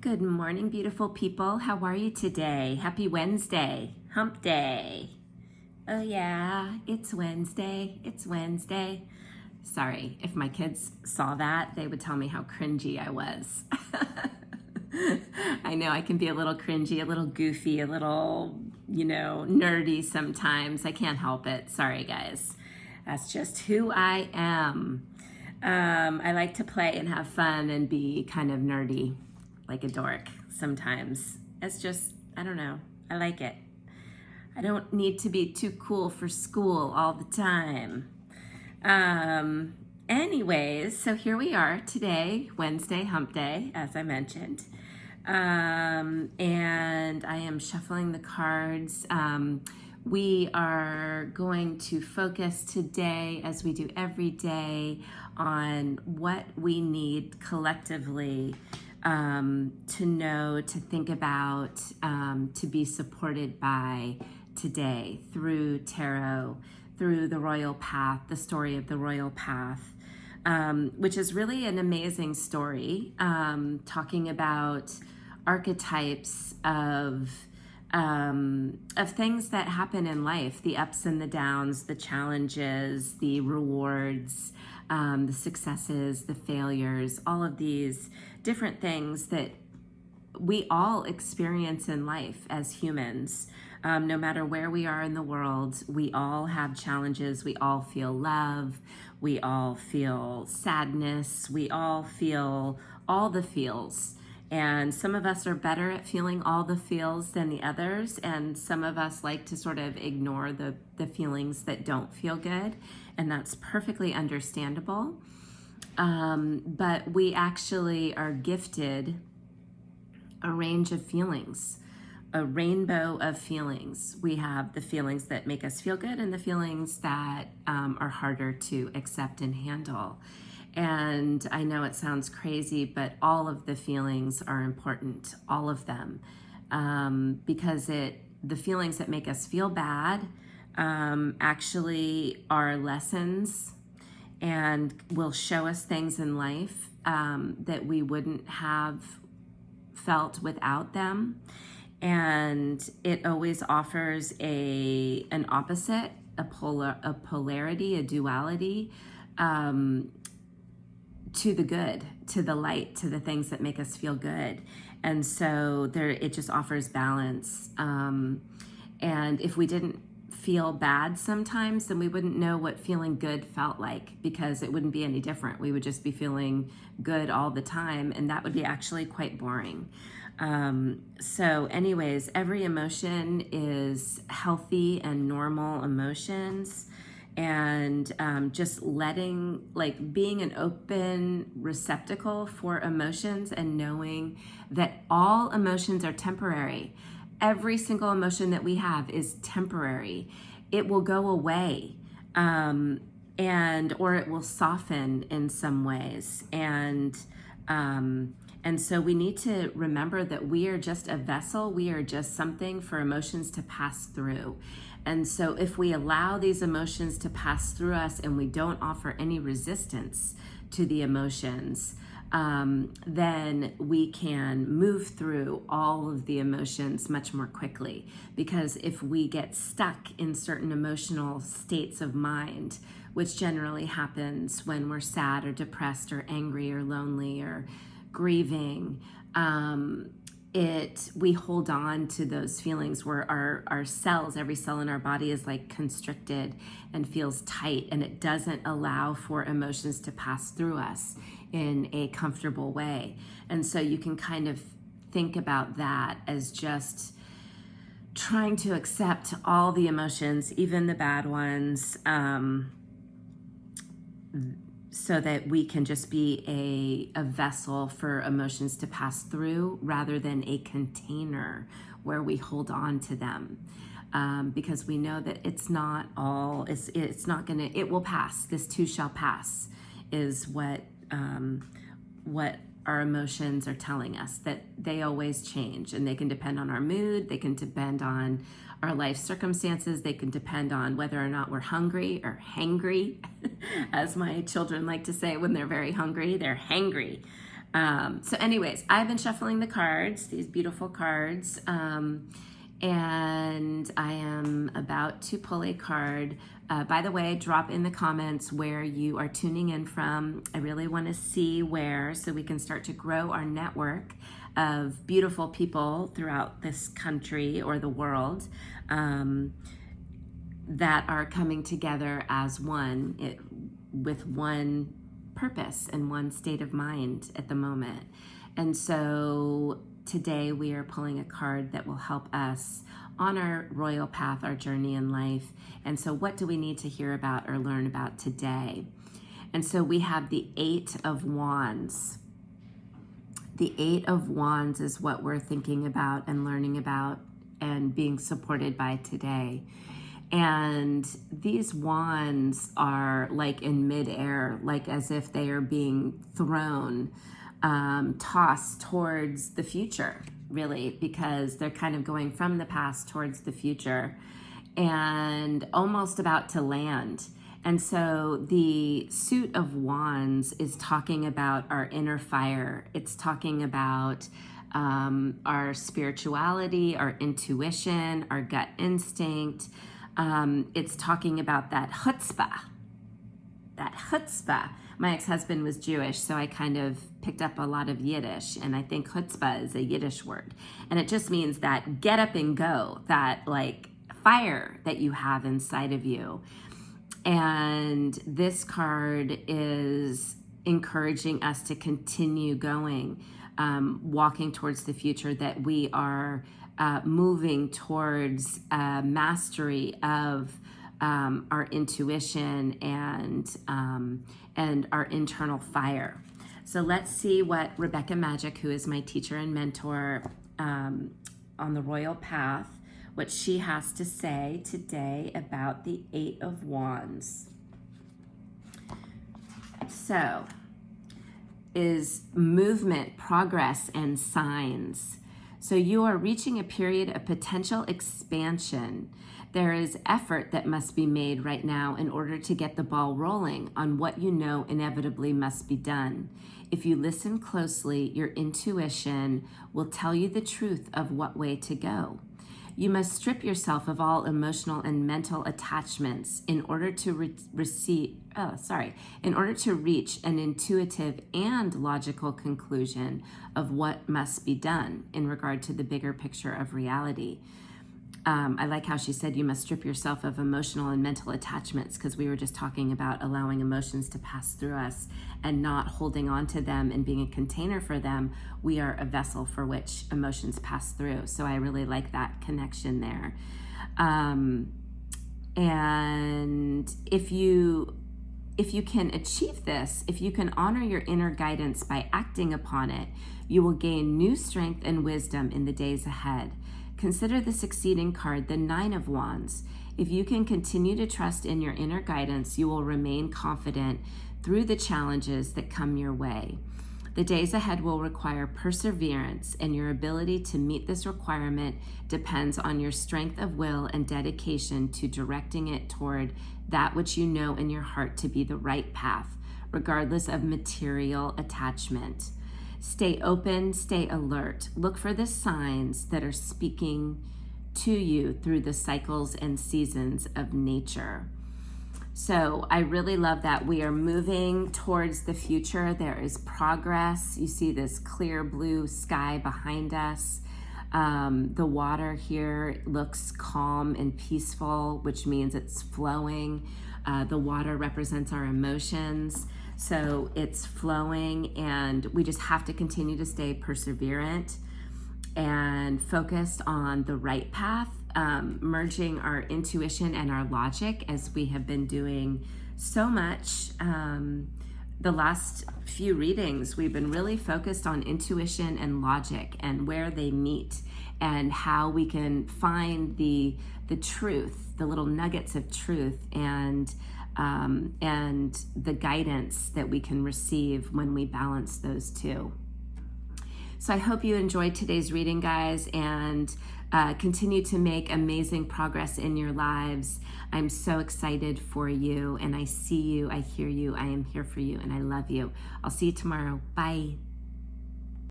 Good morning, beautiful people. How are you today? Happy Wednesday, hump day. Oh yeah, it's Wednesday. It's Wednesday. Sorry, if my kids saw that, they would tell me how cringy I was. I know I can be a little cringy, a little goofy, a little, nerdy sometimes. I can't help it. Sorry, guys. That's just who I am. I like to play and have fun and be kind of nerdy, like a dork sometimes. It's just, I don't know. I like it. I don't need to be too cool for school all the time. Anyways, so here we are today, Wednesday, hump day, as I mentioned. And I am shuffling the cards. We are going to focus today, as we do every day, on what we need collectively to know, to think about, to be supported by today through tarot, through the royal path, the story of the royal path, which is really an amazing story, talking about archetypes of things that happen in life, the ups and the downs, the challenges, the rewards, the successes, the failures, all of these different things that we all experience in life as humans. No matter where we are in the world, we all have challenges. We all feel love. We all feel sadness. We all feel all the feels. And some of us are better at feeling all the feels than the others. And some of us like to sort of ignore the feelings that don't feel good. And that's perfectly understandable. But we actually are gifted a range of feelings, a rainbow of feelings. We have the feelings that make us feel good and the feelings that are harder to accept and handle. And I know it sounds crazy, but all of the feelings are important, all of them, because the feelings that make us feel bad actually are lessons and will show us things in life that we wouldn't have felt without them. And it always offers an opposite, a polarity, a duality, to the good, to the light, to the things that make us feel good. And so it just offers balance. And if we didn't feel bad sometimes, then we wouldn't know what feeling good felt like, because it wouldn't be any different. We would just be feeling good all the time, and that would be actually quite boring. So anyways, every emotion is healthy and normal emotions. And just being an open receptacle for emotions and knowing that all emotions are temporary. Every single emotion that we have is temporary. It will go away, or it will soften in some ways. And so we need to remember that we are just a vessel. We are just something for emotions to pass through. And so if we allow these emotions to pass through us and we don't offer any resistance to the emotions, then we can move through all of the emotions much more quickly. Because if we get stuck in certain emotional states of mind, which generally happens when we're sad or depressed or angry or lonely or grieving, we hold on to those feelings where our cells, every cell in our body is like constricted and feels tight, and it doesn't allow for emotions to pass through us in a comfortable way. And so you can kind of think about that as just trying to accept all the emotions, even the bad ones, so that we can just be a vessel for emotions to pass through rather than a container where we hold on to them. Because we know that it's not it will pass. This too shall pass is what our emotions are telling us, that they always change, and they can depend on our mood, they can depend on our life circumstances, they can depend on whether or not we're hungry or hangry, as my children like to say when they're very hungry, they're hangry. So anyways, I've been shuffling the cards, these beautiful cards, and I am about to pull a card. By the way, drop in the comments where you are tuning in from. I really want to see where, so we can start to grow our network of beautiful people throughout this country or the world that are coming together as one, with one purpose and one state of mind at the moment. And so today we are pulling a card that will help us on our royal path, our journey in life. And so what do we need to hear about or learn about today? And so we have the 8 of Wands. The 8 of Wands is what we're thinking about and learning about and being supported by today. And these wands are like in midair, like as if they are being thrown, tossed towards the future, really, because they're kind of going from the past towards the future and almost about to land. And so the suit of wands is talking about our inner fire. It's talking about our spirituality, our intuition, our gut instinct. It's talking about that chutzpah. That chutzpah. My ex-husband was Jewish, so I kind of picked up a lot of Yiddish, and I think chutzpah is a Yiddish word. And it just means that get up and go, that like fire that you have inside of you. And this card is encouraging us to continue going, walking towards the future, that we are moving towards mastery of our intuition and our internal fire. So let's see what Rebecca Magic, who is my teacher and mentor on the Royal Path, what she has to say today about the 8 of Wands. So, is movement, progress, and signs. So you are reaching a period of potential expansion. There is effort that must be made right now in order to get the ball rolling on what you know inevitably must be done. If you listen closely, your intuition will tell you the truth of what way to go. You must strip yourself of all emotional and mental attachments in order to in order to reach an intuitive and logical conclusion of what must be done in regard to the bigger picture of reality. I like how she said you must strip yourself of emotional and mental attachments, because we were just talking about allowing emotions to pass through us and not holding on to them and being a container for them. We are a vessel for which emotions pass through. So I really like that connection there. And if you can achieve this, if you can honor your inner guidance by acting upon it, you will gain new strength and wisdom in the days ahead. Consider the succeeding card, the 9 of Wands. If you can continue to trust in your inner guidance, you will remain confident through the challenges that come your way. The days ahead will require perseverance, and your ability to meet this requirement depends on your strength of will and dedication to directing it toward that which you know in your heart to be the right path, regardless of material attachment. Stay open, stay alert. Look for the signs that are speaking to you through the cycles and seasons of nature. So I really love that we are moving towards the future. There is progress. You see this clear blue sky behind us. The water here looks calm and peaceful, which means it's flowing. The water represents our emotions. So it's flowing, and we just have to continue to stay perseverant and focused on the right path, merging our intuition and our logic, as we have been doing so much. The last few readings, we've been really focused on intuition and logic and where they meet and how we can find the truth, the little nuggets of truth, and the guidance that we can receive when we balance those two. So I hope you enjoyed today's reading, guys, and continue to make amazing progress in your lives. I'm so excited for you, and I see you, I hear you, I am here for you, and I love you. I'll see you tomorrow. Bye.